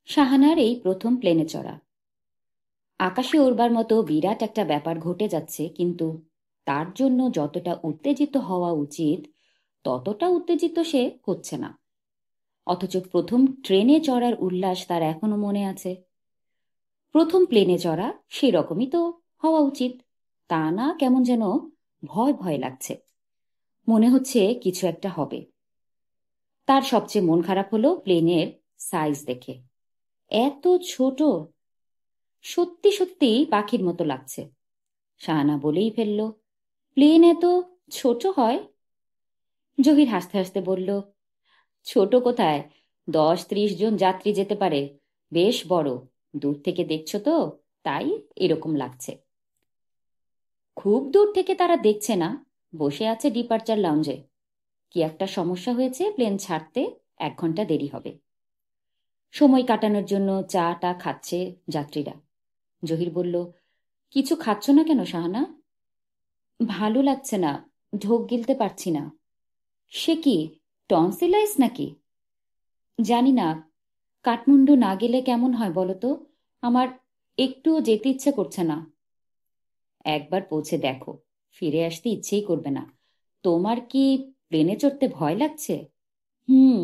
শাহানার এই প্রথম প্লেনে চড়া। আকাশে ওড়বার মতো বিরাট একটা ব্যাপার ঘটে যাচ্ছে, কিন্তু তার জন্য যতটা উত্তেজিত হওয়া উচিত ততটা উত্তেজিত সে হচ্ছে না। অথচ প্রথম ট্রেনে চড়ার উল্লাস তার এখনো মনে আছে। প্রথম প্লেনে চড়া সেরকমই তো হওয়া উচিত, তা না কেমন যেন ভয় ভয় লাগছে। মনে হচ্ছে কিছু একটা হবে। তার সবচেয়ে মন খারাপ হলো প্লেনের সাইজ দেখে। এত ছোট! সত্যি সত্যি পাখির মতো লাগছে। শাহানা বলেই ফেলল, প্লেন এত ছোট হয়? জহির হাসতে হাসতে বলল, ছোট কোথায়, 10-30 জন যাত্রী যেতে পারে, বেশ বড়। দূর থেকে দেখছো তো, তাই এরকম লাগছে। খুব দূর থেকে তারা দেখছে না, বসে আছে ডিপার্চার লাউঞ্জে। কি একটা সমস্যা হয়েছে, প্লেন ছাড়তে 1 ঘন্টা দেরি হবে। সময় কাটানোর জন্য চা টা খাচ্ছে যাত্রীরা। জহির বলল, কিছু খাচ্ছ না কেন শাহানা? ভালো লাগছে না, ঢোক গিলতে পারছি না। সে কি, টনসিলাইস নাকি? জানি না। কাঠমান্ডু না গেলে কেমন হয় বলো তো? আমার একটুও যেতে ইচ্ছে করছে না। একবার পৌঁছে দেখো, ফিরে আসতে ইচ্ছেই করবে না। তোমার কি প্লেনে চড়তে ভয় লাগছে? হুম।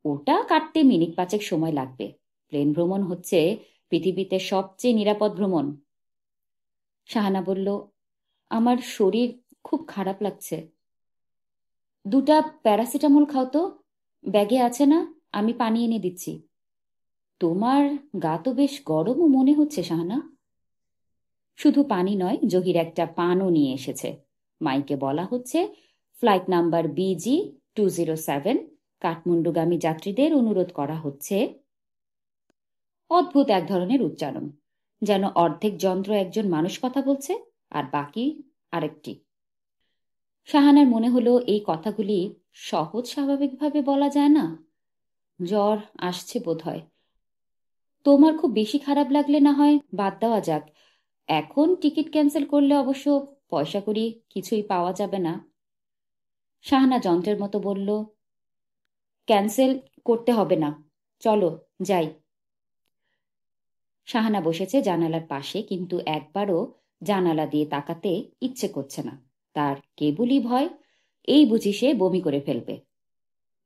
ওটা কাটতে মিনিট 5 সময় লাগবে। প্লেন ভ্রমণ হচ্ছে পৃথিবীতে সবচেয়ে নিরাপদ ভ্রমণ। শাহানা বলল, আমার শরীর খুব খারাপ লাগছে। 2টা প্যারাসিটামল খাও তো, ব্যাগে আছে না? আমি পানি এনে দিচ্ছি। তোমার গা তো বেশ গরমও মনে হচ্ছে শাহানা। শুধু পানি নয়, জহির একটা পানও নিয়ে এসেছে। মাইকে বলা হচ্ছে, ফ্লাইট নাম্বার BG-207 কাঠমান্ডুগামী যাত্রীদের অনুরোধ করা হচ্ছে। অদ্ভুত এক ধরনের উচ্চারণ, যেন অর্ধেক যন্ত্র একজন মানুষ কথা বলছে আর বাকি আরেকটি। শাহানার মনে হলো এই কথাগুলি সহজ স্বাভাবিকভাবে বলা যায় না। জ্বর আসছে বোধহয়। তোমার খুব বেশি খারাপ লাগলে না হয় বাদ দেওয়া যাক। এখন টিকিট ক্যান্সেল করলে অবশ্য পয়সা করি কিছুই পাওয়া যাবে না। শাহানা যন্ত্রের মতো বলল, ক্যান্সেল করতে হবে না, চলো যাই। শাহানা বসেছে জানালার পাশে, কিন্তু একবারও জানালা দিয়ে তাকাতে ইচ্ছে করছে না। তার কেবলই ভয়, এই বুঝি সে বমি করে ফেলবে।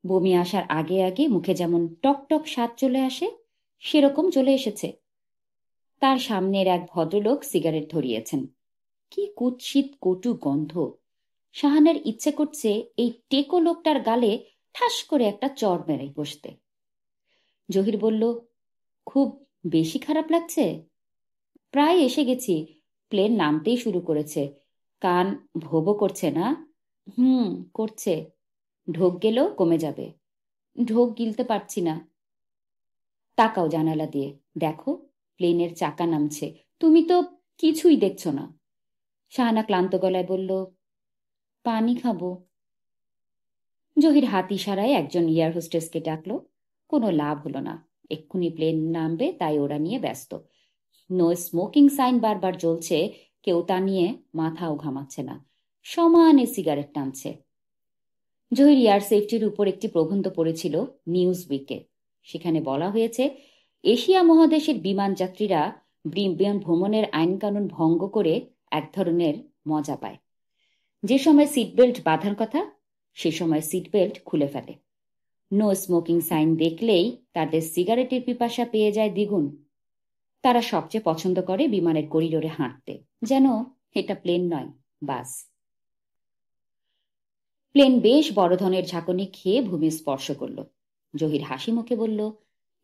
বমি আসার আগে আগে মুখে যেমন টক টক স্বাদ চলে আসে, সেরকম চলে এসেছে। তার সামনের এক ভদ্রলোক সিগারেট ধরিয়েছেন। কি কুৎসিত কটু গন্ধ! শাহানার ইচ্ছে করছে এই টেকো লোকটার গালে ঠাস করে একটা চড় মেরে বসতে। জহির বলল, খুব বেশি খারাপ লাগছে? প্রায় এসে গেছি, প্লেন নামতেই শুরু করেছে। কান ভোবো করছে না? হুম, করছে। ঢোক গেলেও কমে যাবে। ঢোক গিলতে পারছি না। তাকাও জানালা দিয়ে, দেখো প্লেনের চাকা নামছে। তুমি তো কিছুই দেখছো না। শাহানা ক্লান্ত গলায় বলল, পানি খাবো। জহির হাত ইশারায় একজন এয়ার হোস্টেসকে ডাকলো। কোনো লাভ হলো না। এক্ষুনি প্লেন নামবে, তাই ওরা নিয়ে ব্যস্ত। নো স্মোকিং সাইন বারবার জ্বলছে, কেউ তা নিয়ে মাথাও ঘামাচ্ছে না, সমানে সিগারেট টানছে। জহির এয়ার সেফটির উপর একটি প্রবন্ধ পড়েছিল নিউজ উইকে। সেখানে বলা হয়েছে, এশিয়া মহাদেশের বিমান যাত্রীরা বিমান ভ্রমণের আইনকানুন ভঙ্গ করে এক ধরনের মজা পায়। যে সময় সিট বেল্ট বাঁধার কথা, সে সময় সিট বেল্ট খুলে ফেলে। নো স্মোকিং সাইন দেখলেই তাদের সিগারেটের পিপাসা পেয়ে যায় দ্বিগুণ। তারা সবচেয়ে পছন্দ করে বিমানের করিডোরে হাঁটতে, যেন এটা প্লেন নয়, বাস। প্লেন বেশ বড় ধরনের ঝাঁকুনি খেয়ে ভূমি স্পর্শ করল। জহির হাসি মুখে বলল,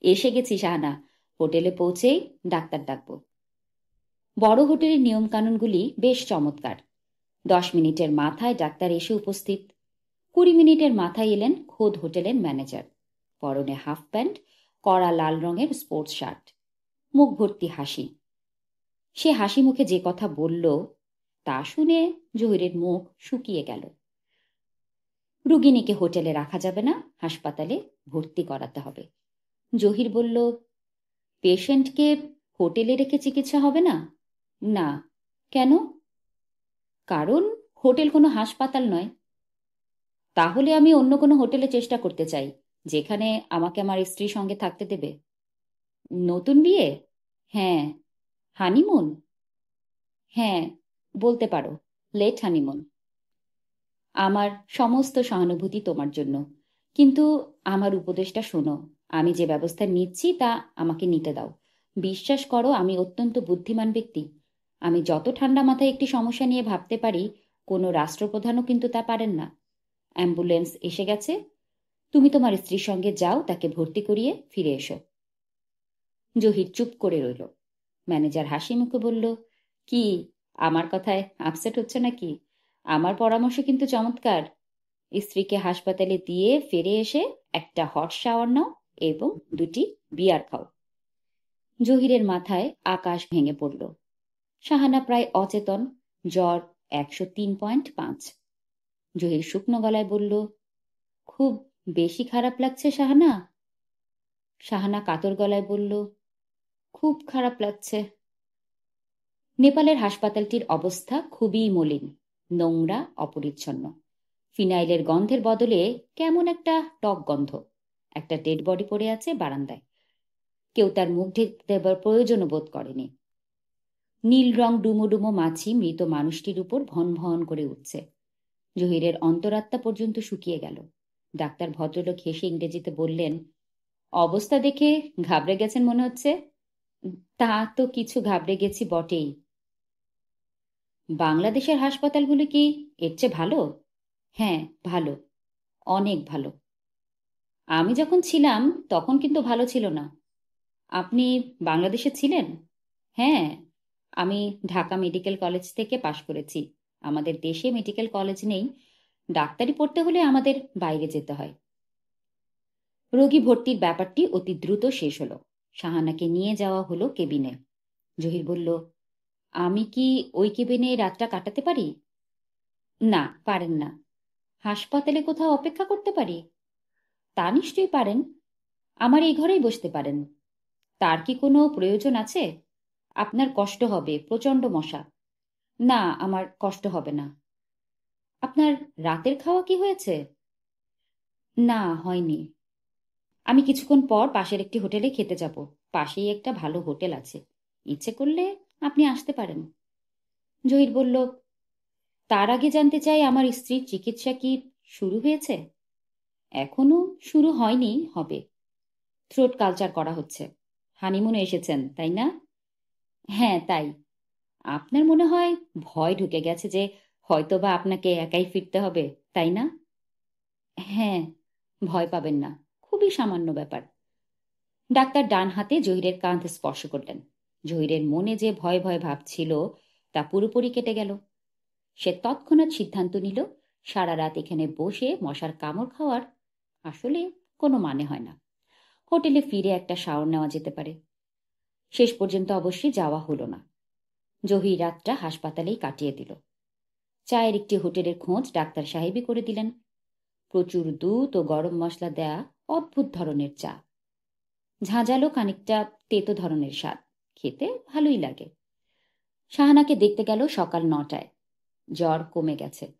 এসে গেছি শাহানা, হোটেলে পৌঁছেই ডাক্তার ডাকবো। বড় হোটেলের নিয়মকানুনগুলি বেশ চমৎকার। 10 মিনিটের মাথায় ডাক্তার এসে উপস্থিত। 20 মিনিটের মাথায় এলেন খোদ হোটেলের ম্যানেজার। পরনে হাফ প্যান্ট, কড়া লাল রঙের স্পোর্টস শার্ট, মুখ ভর্তি হাসি। সে হাসি মুখে যে কথা বলল তা শুনে জহিরের মুখ শুকিয়ে গেল। রুগিনীকে হোটেলে রাখা যাবে না, হাসপাতালে ভর্তি করাতে হবে। জহির বলল, পেশেন্টকে হোটেলে রেখে চিকিৎসা হবে না? না। কেন? কারণ হোটেল কোনো হাসপাতাল নয়। তাহলে আমি অন্য কোনো হোটেলে চেষ্টা করতে চাই, যেখানে আমাকে আমার স্ত্রীর সঙ্গে থাকতে দেবে। নতুন বিয়ে? হ্যাঁ। হানিমুন? হ্যাঁ, বলতে পারো। Late honeymoon. আমার সমস্ত সহানুভূতি তোমার জন্য, কিন্তু আমার উপদেশটা শোনো। আমি যে ব্যবস্থা নিচ্ছি তা আমাকে নিতে দাও। বিশ্বাস করো, আমি অত্যন্ত বুদ্ধিমান ব্যক্তি। আমি যত ঠান্ডা মাথায় একটি সমস্যা নিয়ে ভাবতে পারি, কোনো রাষ্ট্রপ্রধানও কিন্তু তা পারেন না। অ্যাম্বুলেন্স এসে গেছে। তুমি তোমার স্ত্রীর সঙ্গে যাও, তাকে ভর্তি করিয়ে ফিরে এসো। জহির চুপ করে রইল। ম্যানেজার হাসি মুখে বলল, কি, আমার কথায় আপসেট হচ্ছে নাকি? আমার পরামর্শ কিন্তু চমৎকার। স্ত্রীকে হাসপাতালে দিয়ে ফিরে এসে একটা হট শাওয়ার নাও এবং দুটি বিয়ার খাও। জহিরের মাথায় আকাশ ভেঙে পড়ল। শাহানা প্রায় অচেতন, জ্বর 103.5। জহির শুকনো গলায় বলল, খুব বেশি খারাপ লাগছে শাহানা? শাহানা কাতর গলায় বলল, খুব খারাপ লাগছে। নেপালের হাসপাতালটির অবস্থা খুবই মলিন, নোংরা, অপরিচ্ছন্ন। ফিনাইলের গন্ধের বদলে কেমন একটা টক গন্ধ। একটা ডেড বডি পড়ে আছে বারান্দায়। কেউ তার মুখ ঢেকে দেবার প্রয়োজনও বোধ করেনি। নীল রং ডুমো ডুমো মাছি মৃত মানুষটির উপর ভন ভন করে উঠছে। জহিরের অন্তরাত্মা পর্যন্ত শুকিয়ে গেল। ডাক্তার ভদ্রলোক হেসে ইংরেজিতে বললেন, অবস্থা দেখে ঘাবড়ে গেছেন মনে হচ্ছে। তা তো কিছু ঘাবড়ে গেছি বটেই। বাংলাদেশের হাসপাতালগুলো কি এর চেয়ে ভালো? হ্যাঁ, ভালো, অনেক ভালো। আমি যখন ছিলাম তখন কিন্তু ভালো ছিল না। আপনি বাংলাদেশে ছিলেন? হ্যাঁ, আমি ঢাকা মেডিকেল কলেজ থেকে পাশ করেছি। আমাদের দেশে মেডিকেল কলেজ নেই। ডাক্তারি পড়তে হলে আমাদের বাইরে যেতে হয়। রোগী ভর্তির ব্যাপারটি অতি দ্রুত শেষ হলো। শাহানাকে নিয়ে যাওয়া হলো কেবিনে। জহির বলল, আমি কি ওই কেবিনে রাতটা কাটাতে পারি? না, পারেন না। হাসপাতালে কোথাও অপেক্ষা করতে পারি? তা নিশ্চয়ই পারেন। আমার এই ঘরেই বসতে পারেন। তার কি কোনো প্রয়োজন আছে? আপনার কষ্ট হবে, প্রচণ্ড মশা। না, আমার কষ্ট হবে না। আপনার রাতের খাওয়া কি হয়েছে? না, হয়নি। আমি কিছুক্ষণ পর পাশের একটি হোটেলে খেতে যাব। পাশেই একটা ভালো হোটেল আছে। ইচ্ছে করলে আপনি আসতে পারেন। জহির বলল, তার আগে জানতে চাই, আমার স্ত্রীর চিকিৎসা কি শুরু হয়েছে? এখনো শুরু হয়নি, হবে। থ্রোট কালচার করা হচ্ছে। হানিমুনে এসেছেন, তাই না? হ্যাঁ, তাই। আপনার মনে হয় ভয় ঢুকে গেছে যে হয়তোবা আপনাকে একাই ফিরতে হবে, তাই না? হ্যাঁ, ভয় পাবেন না। খুবই সামান্য ব্যাপার। ডাক্তার ডান হাতে জহিরের কাঁধ স্পর্শ করলেন। জহিরের মনে যে ভয় ভয় ভাব ছিল তা পুরোপুরি কেটে গেল। সে তৎক্ষণাৎ সিদ্ধান্ত নিল, সারা রাত এখানে বসে মশার কামড় খাওয়ার আসলে কোনো মানে হয় না। হোটেলে ফিরে একটা শাওয়ার নেওয়া যেতে পারে। শেষ পর্যন্ত অবশ্যই যাওয়া হলো না। জহির রাতটা হাসপাতালেই কাটিয়ে দিল। চায়ের একটি হোটেলের খোঁজ ডাক্তার সাহেবই করে দিলেন। প্রচুর দুধ ও গরম মশলা দেয়া অদ্ভুত ধরনের চা। ঝাঁঝালো, খানিকটা তেতো ধরনের স্বাদ। খেতে ভালোই লাগে। শাহানাকে দেখতে গেল সকাল 9টায়। জ্বর কমে গেছে,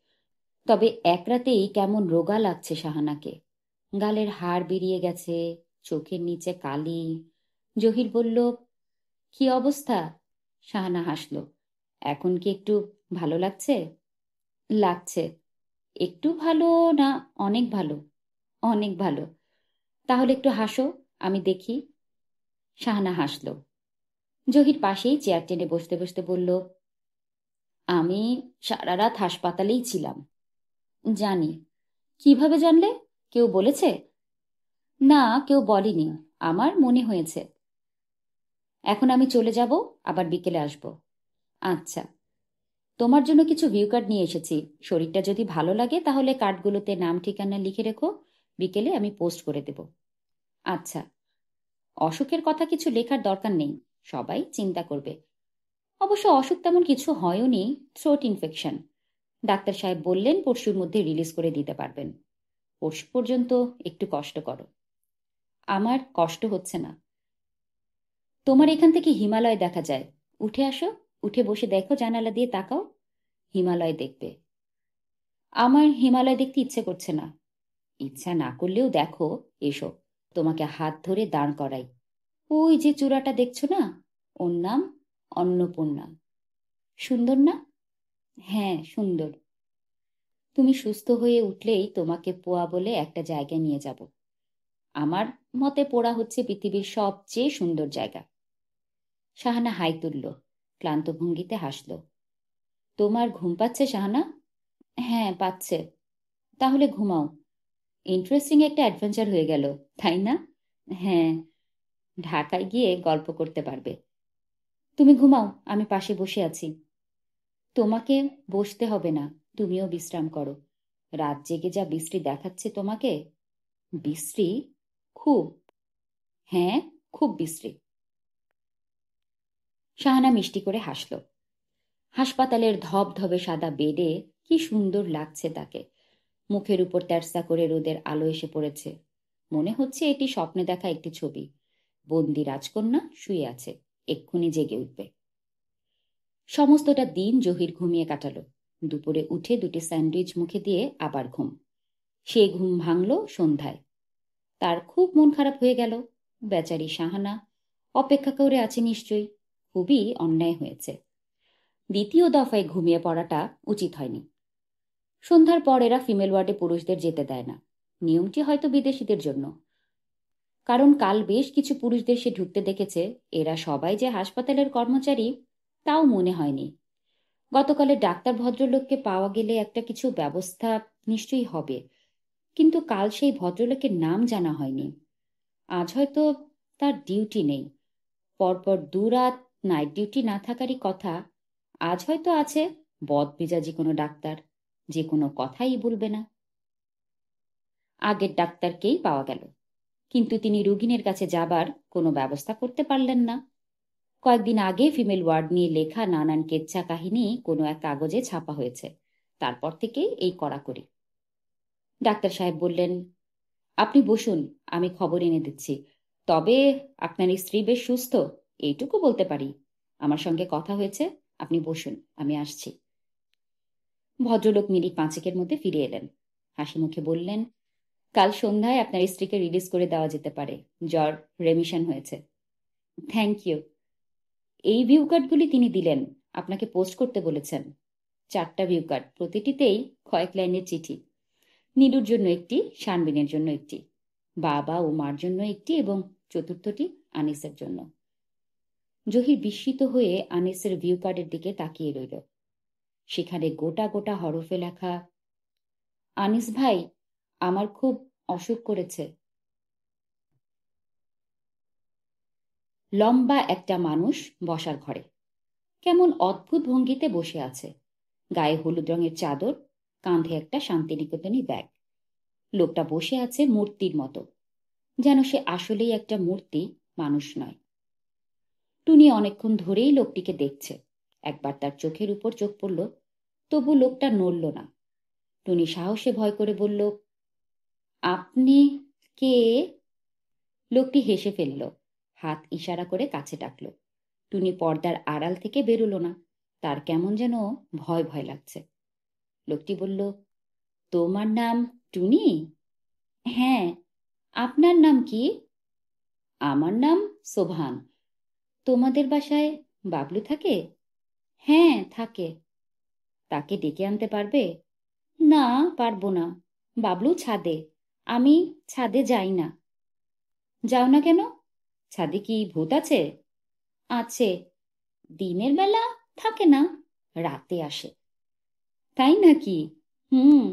তবে এক রাতেই কেমন রোগা লাগছে শাহানাকে। গালের হাড় বেরিয়ে গেছে, চোখের নিচে কালি। জহির বলল, কি অবস্থা? শাহানা হাসল। এখন কি একটু ভালো লাগছে? লাগছে। একটু ভালো না অনেক ভালো? অনেক ভালো। তাহলে একটু হাসো, আমি দেখি। শাহানা হাসল। জহির পাশেই চেয়ার টেনে বসতে বসতে বলল, আমি সারা রাত হাসপাতালেই ছিলাম। জানি। কিভাবে জানলে? কেউ বলেছে? না, কেউ বলেনি। আমার মনে হয়েছে। এখন আমি চলে যাব, আবার বিকেলে আসব। আচ্ছা। তোমার জন্য কিছু ভিউ কার্ড নিয়ে এসেছি। শরীরটা যদি ভালো লাগে তাহলে কার্ডগুলোতে নাম ঠিকানা লিখে রেখো। বিকেলে আমি পোস্ট করে দেব। আচ্ছা। অসুখের কথা কিছু লেখার দরকার নেই। সবাই চিন্তা করবে। অবশ্য অসুখ তেমন কিছু হয়ওনি। Throat infection. ডাক্তার সাহেব বললেন পরশুর মধ্যে রিলিজ করে দিতে পারবেন। পরশু পর্যন্ত একটু কষ্ট করো। আমার কষ্ট হচ্ছে না। তোমার এখান থেকে হিমালয় দেখা যায়। উঠে আসো, উঠে বসে দেখো, জানালা দিয়ে তাকাও। হিমালয় দেখবে। আমার হিমালয় দেখতে ইচ্ছে করছে না। ইচ্ছা না করলেও দেখো। এসো, তোমাকে হাত ধরে দাঁড় করাই। ওই যে চূড়াটা দেখছো না, ওর নাম অন্নপূর্ণা। সুন্দর না? হ্যাঁ, সুন্দর। তুমি সুস্থ হয়ে উঠলেই তোমাকে পোয়া বলে একটা জায়গায় নিয়ে যাব। আমার মতে পোড়া হচ্ছে পৃথিবীর সবচেয়ে সুন্দর জায়গা। শাহানা হাই তুলল, ক্লান্ত ভঙ্গিতে হাসল। তোমার ঘুম পাচ্ছে শাহানা? হ্যাঁ, পাচ্ছে। তাহলে ঘুমাও। ইন্টারেস্টিং একটা অ্যাডভেঞ্চার হয়ে গেল, তাই না? হ্যাঁ, ঢাকায় গিয়ে গল্প করতে পারবে। তুমি ঘুমাও, আমি পাশে বসে আছি। তোমাকে বসতে হবে না, তুমিও বিশ্রাম করো। রাত জেগে যা বিশ্রী দেখাচ্ছে তোমাকে। বিশ্রী? খুব। হ্যাঁ, খুব বিশ্রী। শাহানা মিষ্টি করে হাসল। হাসপাতালের ধবধবে সাদা বেডে কি সুন্দর লাগছে তাকে। মুখের উপর তেরসা করে রোদের আলো এসে পড়েছে। মনে হচ্ছে এটি স্বপ্নে দেখা একটি ছবি। বন্দি রাজকন্যা শুয়ে আছে, এক্ষুনি জেগে উঠবে। সমস্তটা দিন জহির ঘুমিয়ে কাটালো। দুপুরে উঠে দুটি স্যান্ডউইচ মুখে দিয়ে আবার ঘুম। সে ঘুম ভাঙল সন্ধ্যায়। তার খুব মন খারাপ হয়ে গেল। বেচারি শাহানা অপেক্ষা করে আছে নিশ্চয়ই। খুবই অন্যায় হয়েছে। দ্বিতীয় দফায় ঘুমিয়ে পড়াটা উচিত হয়নি। সন্ধ্যার পর এরা ফিমেল ওয়ার্ডে পুরুষদের যেতে দেয় না। নিয়মটি হয়তো বিদেশিদের জন্য, কারণ কাল বেশ কিছু পুরুষদের সে ঢুকতে দেখেছে। এরা সবাই যে হাসপাতালের কর্মচারী তাও মনে হয়নি। গতকালের ডাক্তার ভদ্রলোককে পাওয়া গেলে একটা কিছু ব্যবস্থা নিশ্চয়ই হবে, কিন্তু কাল সেই ভদ্রলোকের নাম জানা হয়নি। আজ হয়তো তার ডিউটি নেই। পরপর 2 রাত নাইট ডিউটি না থাকারই কথা। আজ হয়তো আছে বদমেজাজি কোনো ডাক্তার, যে কোনো কথাই বলবে না। আগের ডাক্তারকেই পাওয়া গেল, কিন্তু তিনি রুগিনের কাছে যাবার কোনো ব্যবস্থা করতে পারলেন না। কয়েকদিন আগে ফিমেল ওয়ার্ড নিয়ে লেখা নানান কেচ্ছা কাহিনী কোনো এক কাগজে ছাপা হয়েছে। তারপর থেকেই এই কড়াকড়ি। ডাক্তার সাহেব বললেন, আপনি বসুন, আমি খবর এনে দিচ্ছি। তবে আপনার স্ত্রী বেশ সুস্থ, এইটুকু বলতে পারি। আমার সঙ্গে কথা হয়েছে। আপনি বসুন, আমি আসছি। ভদ্রলোক মিনিট 5-এর মধ্যে ফিরে এলেন। হাসি মুখে বললেন, কাল সন্ধ্যায় আপনার স্ত্রীকে রিলিজ করে দেওয়া যেতে পারে। জ্বর রেমিশন হয়েছে। Thank you. এই ভিউ কার্ডগুলি তিনি দিলেন, আপনাকে পোস্ট করতে বলেছেন। 4টা ভিউ কার্ড, প্রতিটিতেই কয়েক লাইনের চিঠি। নীলুর জন্য একটি, শানবিনের জন্য একটি, বাবা ও মার জন্য একটি, এবং চতুর্থটি আনিসের জন্য। জহির বিস্মিত হয়ে আনিসের ভিউ কার্ডের দিকে তাকিয়ে রইল। সেখানে গোটা গোটা হরফে লেখা, আনিস ভাই, আমার খুব অসুখ করেছে। লম্বা একটা মানুষ বসার ঘরে, কেমন অদ্ভুত ভঙ্গিতে বসে আছে। গায়ে হলুদ রঙের চাদর, কাঁধে একটা শান্তিনিকেতনী ব্যাগ। লোকটা বসে আছে মূর্তির মতো, যেন সে আসলেই একটা মূর্তি, মানুষ নয়। টুনি অনেকক্ষণ ধরেই লোকটিকে দেখছে। একবার তার চোখের উপর চোখ পড়ল, তবু লোকটা নড়ল না। টুনি সাহসে ভয় করে বলল, আপনি কে? লোকটি হেসে ফেলল, হাত ইশারা করে কাছে ডাকল। টুনি পর্দার আড়াল থেকে বেরোলো না। তার কেমন যেন ভয় ভয় লাগছে। লোকটি বলল, তোমার নাম টুনি? হ্যাঁ। আপনার নাম কি? আমার নাম সোভান। তোমাদের বাসায় বাবলু থাকে? হ্যাঁ, থাকে। তাকে ডেকে আনতে পারবে? না, পারবো না। বাবলু ছাদে, আমি ছাদে যাই না। যাও না কেন? ছাদে কি ভূত আছে? আছে। দিনের বেলা থাকে না, রাতে আসে। তাই নাকি? হুম।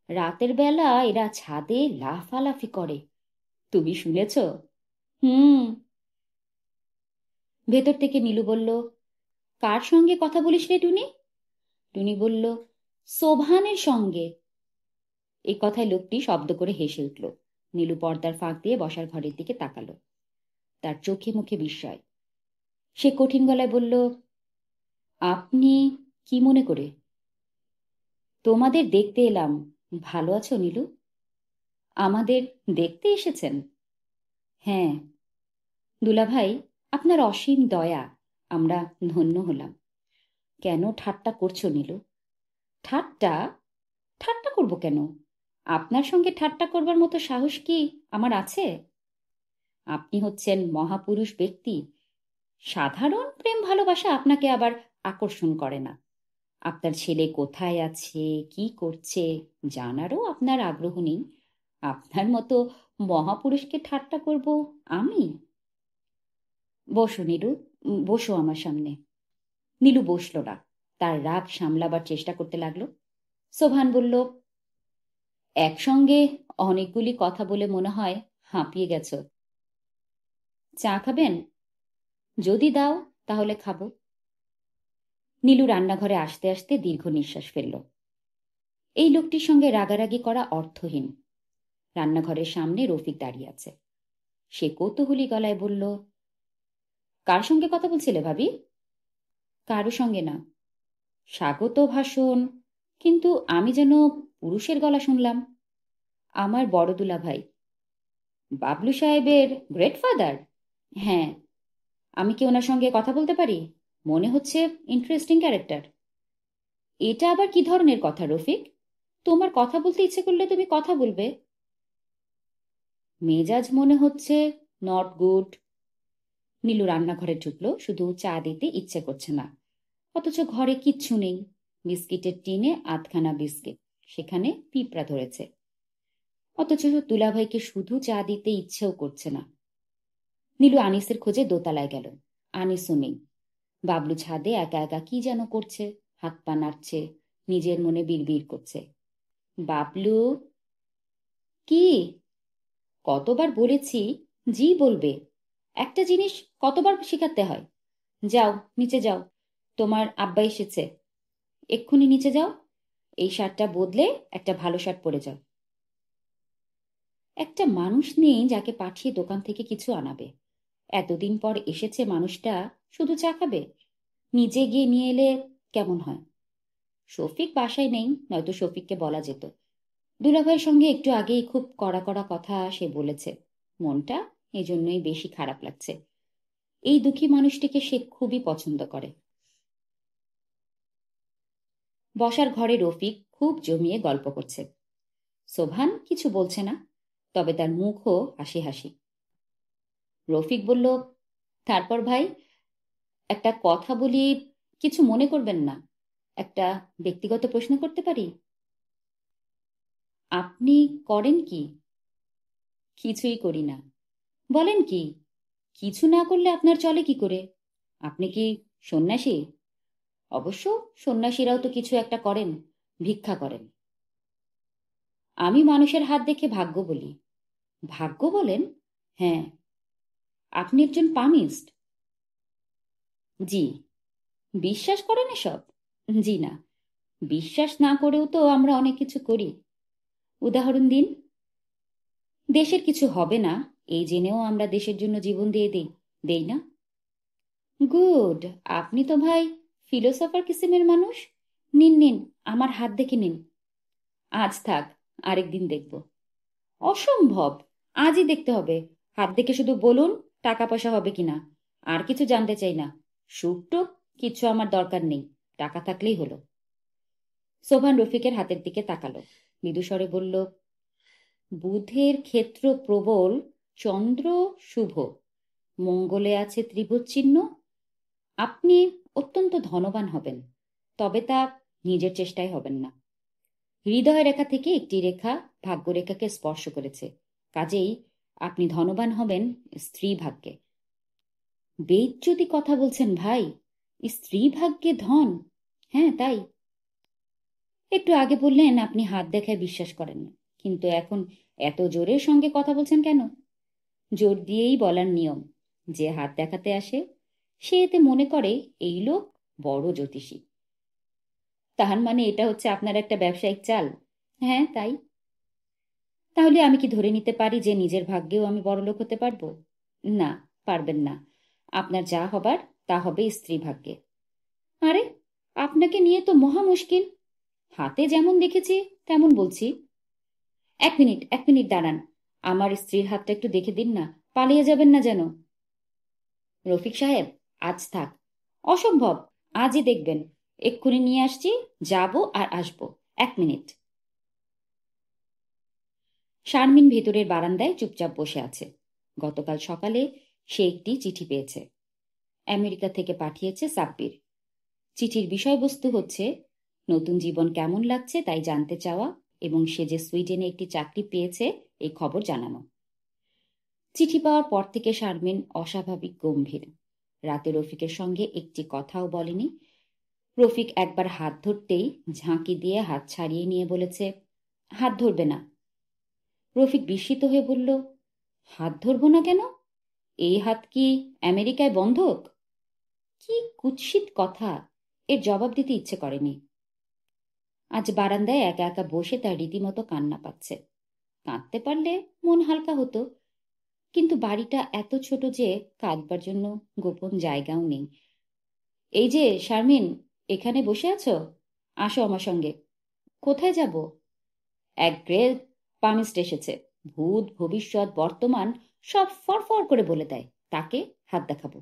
রাতের বেলা এরা ছাদে লাফালাফি করে। তুমি শুনেছ? হুম। ভেতর থেকে নীলু বলল, কার সঙ্গে কথা বলিস রে টুনি? টুনি বলল, সোভানের সঙ্গে। এই কথায় লোকটি শব্দ করে হেসে উঠল। নীলু পর্দার ফাঁক দিয়ে বসার ঘরের দিকে তাকালো। তার চোখে মুখে বিস্ময়। সে কঠিন গলায় বলল, আপনি কি মনে করে? তোমাদের দেখতে এলাম। ভালো আছো নীলু? আমাদের দেখতে এসেছেন? হ্যাঁ। দুলাভাই, আপনার অসীম দয়া, আমরা ধন্য হলাম। কেন ঠাট্টা করছো নীলু? ঠাট্টা? ঠাট্টা করব কেন? আপনার সঙ্গে ঠাট্টা করবার মতো সাহস কি আমার আছে? আপনি হচ্ছেন মহাপুরুষ ব্যক্তি। সাধারণ প্রেম ভালোবাসা আপনাকে আবার আকর্ষণ করে না। আপনার ছেলে কোথায় আছে, কি করছে জানারও আপনার আগ্রহ নেই। আপনার মতো মহাপুরুষকে ঠাট্টা করব আমি? বসো নীলু, বসো আমার সামনে। নীলু বসল না, তার রাগ সামলাবার চেষ্টা করতে লাগলো। সোভান বলল, একসঙ্গে অনেকগুলি কথা বলে মনে হয় হাঁপিয়ে গেছ। চা খাবেন? যদি দাও তাহলে খাবো। নীলু রান্নাঘরে আসতে আসতে দীর্ঘ নিঃশ্বাস ফেলল। এই লোকটির সঙ্গে রাগারাগি করা অর্থহীন। রান্নাঘরের সামনে রফিক দাঁড়িয়ে আছে। সে কৌতূহলী গলায় বলল, কার সঙ্গে কথা বলছিলে ভাবি? কারো সঙ্গে না। স্বাগত ভাষণ, কিন্তু আমি যেন পুরুষের গলা শুনলাম। আমার বড় দুলাভাই। বাবলু সাহেবের গ্রেটফাদার? হ্যাঁ। আমি কি ওনার সঙ্গে কথা বলতে পারি? মনে হচ্ছে ইন্টারেস্টিং ক্যারেক্টার। এটা আবার কি ধরনের কথা রফিক? তোমার কথা বলতে ইচ্ছে করলে তুমি কথা বলবে। মেজাজ মনে হচ্ছে নট গুড। নীলু রান্নাঘরে ঢুকলো, শুধু চা দিতে ইচ্ছে করছে না। অথচ ঘরে কিচ্ছু নেই। বিস্কিটের টিনে আধখানা বিস্কিট, সেখানে পিঁপড়া ধরেছে। অথচ দুলাভাইকে শুধু চা দিতে ইচ্ছেও করছে না। নীলু আনিসের খোঁজে দোতলায় গেল। আনিসও নেই। বাবলু ছাদে একা একা কি যেন করছে, হাত পা নাড়ছে, নিজের মনে বিড়বিড় করছে। বাবলু? কি? কতবার বলেছি জি বলবে। একটা জিনিস কতবার শেখাতে হয়? যাও নিচে যাও, তোমার আব্বা এসেছে। এক্ষুনি নিচে যাও। এই শার্টটা বদলে একটা ভালো শার্ট পরে যাও। একটা মানুষ নেই যাকে পাঠিয়ে দোকান থেকে কিছু আনাবে। এতদিন পর এসেছে মানুষটা, শুধু চা খাবে? নিজে গিয়ে নিয়ে এলে কেমন হয়? শফিক বাসায় নেই, নয়তো শফিককে বলা যেত। দুলাভাইয়ের সঙ্গে একটু আগেই খুব কড়া কড়া কথা সে বলেছে। মনটা এজন্যই বেশি খারাপ লাগছে। এই দুঃখী মানুষটিকে সে খুবই পছন্দ করে। বসার ঘরে রফিক খুব জমিয়ে গল্প করছে। সোভান কিছু বলছে না, তবে তার মুখও হাসি হাসি। রফিক বলল, তারপর ভাই, একটা কথা বলি, কিছু মনে করবেন না। একটা ব্যক্তিগত প্রশ্ন করতে পারি? আপনি করেন কি? কিছুই করি না। বলেন কি? কিছু না করলে আপনার চলে কি করে? আপনি কি সন্ন্যাসী? অবশ্য সন্ন্যাসীরাও তো কিছু একটা করেন, ভিক্ষা করেন। আমি মানুষের হাত দেখে ভাগ্য বলি। ভাগ্য বলেন? হ্যাঁ। আপনি একজন পামিস্ট? জি। বিশ্বাস করেন এসব? জি না। বিশ্বাস না করেও তো আমরা অনেক কিছু করি। উদাহরণ দিন। দেশের কিছু হবে না এই জেনেও আমরা দেশের জন্য জীবন দিয়ে দিই, দেই না? গুড। আপনি তো ভাই ফিলোসফার কিসিমের মানুষ। নিন নিন, আমার হাত দেখে নিন। আজ থাক, আরেকদিন দেখব। অসম্ভব। আজই দেখতে হবে। হাত দেখে শুধু বলুন টাকা পয়সা হবে কিনা। আর কিছু জানতে চাই না। সুখ টুক কিছু আমার দরকার নেই, টাকা থাকলেই হলো। সোভান রফিকের হাতের দিকে তাকালো, মৃদুস্বরে বলল, বুধের ক্ষেত্র প্রবল, চন্দ্র শুভ, মঙ্গলে আছে ত্রিভুজ চিহ্ন। আপনি অত্যন্ত ধনবান হবেন, তবে তা নিজের চেষ্টায় হবেন না। হৃদয় রেখা থেকে একটি রেখা ভাগ্যরেখাকে স্পর্শ করেছে, কাজেই আপনি ধনবান হবেন স্ত্রী ভাগ্যে। বেইজ্জতি কথা বলছেন ভাই। স্ত্রী ভাগ্যে ধন? হ্যাঁ তাই। একটু আগে বললেন আপনি হাত দেখায় বিশ্বাস করেন না, কিন্তু এখন এত জোরের সঙ্গে কথা বলছেন কেন? জোর দিয়েই বলার নিয়ম। যে হাত দেখাতে আসে সে এতে মনে করে এই লোক বড় জ্যোতিষী। তাহার মানে এটা হচ্ছে আপনার একটা ব্যবসায়িক চাল? হ্যাঁ তাই। তাহলে আমি কি ধরে নিতে পারি যে নিজের ভাগ্যেও আমি বড়লোক হতে পারবো? না, পারবেন না। আপনার যা হবার তা হবে স্ত্রী ভাগ্যে। আরে, আপনাকে নিয়ে তো মহা মুশকিল। হাতে যেমন দেখেছি তেমন বলছি। এক মিনিট, এক মিনিট দাঁড়ান। আমার স্ত্রীর হাতটা একটু দেখে দিন না, পালিয়ে যাবেন না যেন। রফিক সাহেব, আজ থাক। অসম্ভব। আজই দেখবেন। এক্ষুনি নিয়ে আসছি, যাব আর আসবো। এক মিনিট। শারমিন ভেতরের বারান্দায় চুপচাপ বসে আছে। গতকাল সকালে সে একটি চিঠি পেয়েছে। আমেরিকা থেকে পাঠিয়েছে সাব্বির। চিঠির বিষয়বস্তু হচ্ছে নতুন জীবন কেমন লাগছে তাই জানতে চাওয়া এবং সে যে সুইডেনে একটি চাকরি পেয়েছে এই খবর জানানো। চিঠি পাওয়ার পর থেকে শারমিন অস্বাভাবিক গম্ভীর। রাতে রফিকের সঙ্গে একটি কথাও বলেনি। রফিক একবার হাত ধরতেই ঝাঁকি দিয়ে হাত ছাড়িয়ে নিয়ে বলেছে, হাত ধরবে না। রফিক বিস্মিত হয়ে বলল, হাত ধরব না কেন? এই হাত কি আমেরিকায় বন্ধক? কি কুৎসিত কথা! এর জবাব দিতে ইচ্ছে করেনি। আজ বারান্দায় একা একা বসে তার রীতিমতো কান্না পাচ্ছে। কাঁদতে পারলে মন হালকা হতো, কিন্তু বাড়িটা এত ছোট যে কাঁদবার জন্য গোপন জায়গাও নেই। এই যে শারমিন, এখানে বসে আছো? আসো আমার সঙ্গে। কোথায় যাব? এক গ্রেট পামিস্ট এসেছে। ভূত, ভবিষ্যৎ, বর্তমান সব ফরফর করে বলে দেয়। তাকে হাত দেখাবো।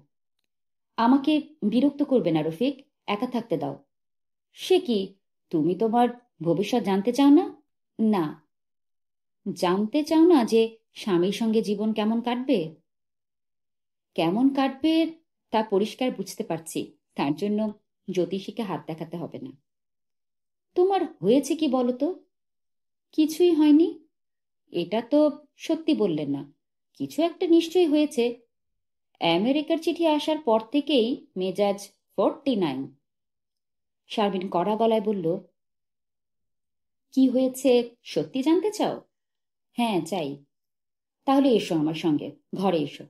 আমাকে বিরক্ত করবে না রফিক, একা থাকতে দাও। সে কি, তুমি তোমার ভবিষ্যৎ জানতে চাও না? না। জানতে চাও না যে স্বামীর সঙ্গে জীবন কেমন কাটবে? কেমন কাটবে তা পরিষ্কার বুঝতে পারছি, তার জন্য জ্যোতিষীকে হাত দেখাতে হবে না। তোমার হয়েছে কি বলো তো? কিছুই হয়নি। এটা তো সত্যি বললেন না। কিছু একটা নিশ্চয়ই হয়েছে। আমেরিকার চিঠি আসার পর থেকেই মেজাজ 49। শারমিন কড়া গলায় বলল, কি হয়েছে সত্যি জানতে চাও? হ্যাঁ, চাই। তাহলে এসো আমার সঙ্গে, ঘরে এসো।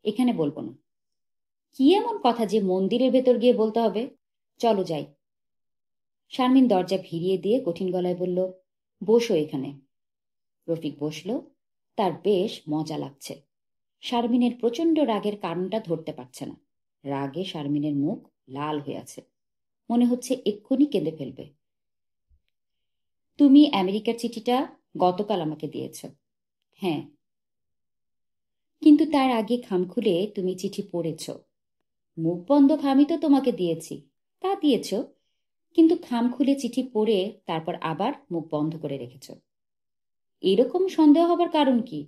এখানে বলবো না। কি এমন কথা যে মন্দিরের ভেতর গিয়ে বলতে হবে? চলো যাই। শারমিন দরজা ভিড়িয়ে দিয়ে কঠিন গলায় বলল, বসো এখানে। রফিক বসল। তার বেশ মজা লাগছে। শারমিনের প্রচণ্ড রাগের কারণটা ধরতে পারছে না। রাগে শারমিনের মুখ লাল হয়ে আছে। মনে হচ্ছে এক্ষুনি কেঁদে ফেলবে। তুমি আমেরিকার চিঠিটা গতকাল আমাকে দিয়েছ। হ্যাঁ। কিন্তু তার আগে খাম খুলে তুমি চিঠি পড়েছ। মুখ বন্ধ খামই তো তোমাকে দিয়েছি। তা দিয়েছ, কিন্তু খাম খুলে চিঠি পড়ে তারপর আবার মুখ বন্ধ করে রেখেছ। এরকম সন্দেহ হবার কারণ কি?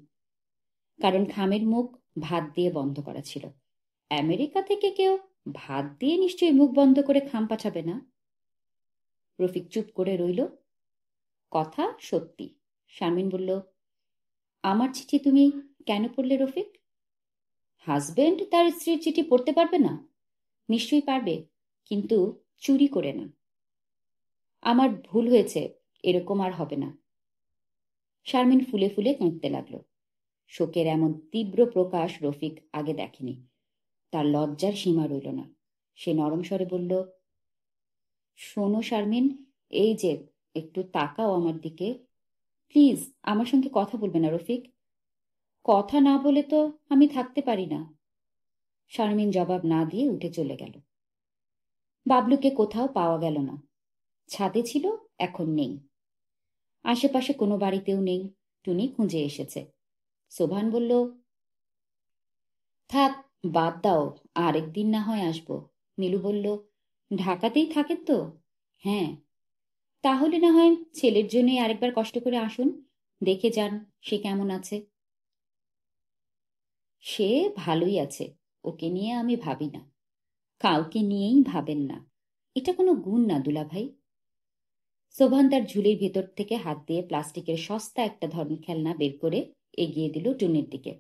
কারণ খামের মুখ ভাত দিয়ে বন্ধ করা ছিল। আমেরিকা থেকে কেউ ভাত দিয়ে নিশ্চয়ই মুখ বন্ধ করে খাম পাঠাবে না। রফিক চুপ করে রইল। কথা সত্যি। শারমিন বলল, আমার চিঠি তুমি কেন পড়লে রফিক? হাজবেন্ড তার স্ত্রীর চিঠি পড়তে পারবে না? নিশ্চয়ই পারবে, কিন্তু চুরি করে না। আমার ভুল হয়েছে, এরকম আর হবে না। শারমিন ফুলে ফুলে কাঁদতে লাগল। শোকের এমন তীব্র প্রকাশ রফিক আগে দেখেনি। তার লজ্জার সীমা রইল না। সে নরম স্বরে বলল, শোনো শারমিন, এই যে একটু তাকাও আমার দিকে। প্লিজ আমার সঙ্গে কথা বলবে না রফিক? কথা না বলে তো আমি থাকতে পারি না। শারমিন জবাব না দিয়ে উঠে চলে গেল। বাবলুকে কোথাও পাওয়া গেল না। ছাদে ছিল, এখন নেই। আশেপাশে কোনো বাড়িতেও নেই। টুনি খুঁজে এসেছে। সোভান বলল, থাক, বাদ দাও, আরেকদিন না হয় আসবো। নীলু বলল, ঢাকাতেই থাকেন তো? হ্যাঁ। তাহলে না হয় ছেলের জন্যই আরেকবার কষ্ট করে আসুন, দেখে যান সে কেমন আছে। সে ভালোই আছে, ওকে নিয়ে আমি ভাবি না। কাউকে নিয়েই ভাবেন না, এটা কোনো গুণ না দুলাভাই। সোভান তার ঝুলির ভেতর থেকে হাত দিয়ে প্লাস্টিকের সস্তা একটা ধরনের খেলনা বের করে এগিয়ে দিল টুনির দিকে।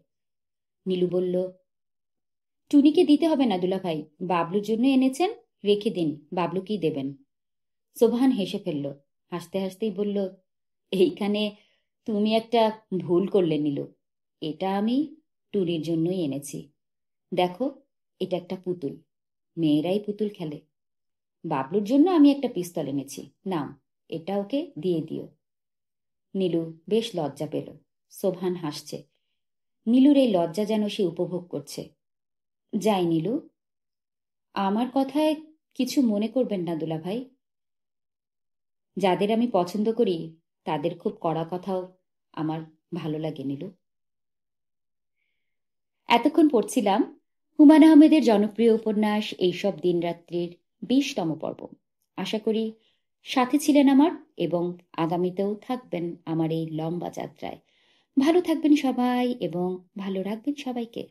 নীলু বলল, টুনিকে দিতে হবে না দুলাভাই, বাবলুর জন্য এনেছেন, রেখে দিন, বাবলুকেই দেবেন। সোভান হেসে ফেলল। হাসতে হাসতেই বলল, এইখানে তুমি একটা ভুল করলে নীলু। এটা আমি টুনির জন্যই এনেছি। দেখো, এটা একটা পুতুল। মেয়েরাই পুতুল খেলে। বাবলুর জন্য আমি একটা পিস্তল এনেছি, নাও, এটা ওকে দিয়ে দিও। নীলু বেশ লজ্জা পেল। সোভান হাসছে। নীলুর এই লজ্জা যেন সে উপভোগ করছে। যাই নীলু। আমার কথায় কিছু মনে করবেন না দুলাভাই। যাদের আমি পছন্দ করি তাদের খুব কড়া কথাও আমার ভালো লাগে নীলু। এতক্ষণ পড়ছিলাম হুমায়ূন আহমেদের জনপ্রিয় উপন্যাস এইসব দিনরাত্রির 20তম পর্ব। আশা করি সাথে ছিলেন আমার, এবং আগামীতেও থাকবেন আমার এই লম্বা যাত্রায়। ভালো থাকবেন সবাই এবং ভালো রাখবেন সবাইকে।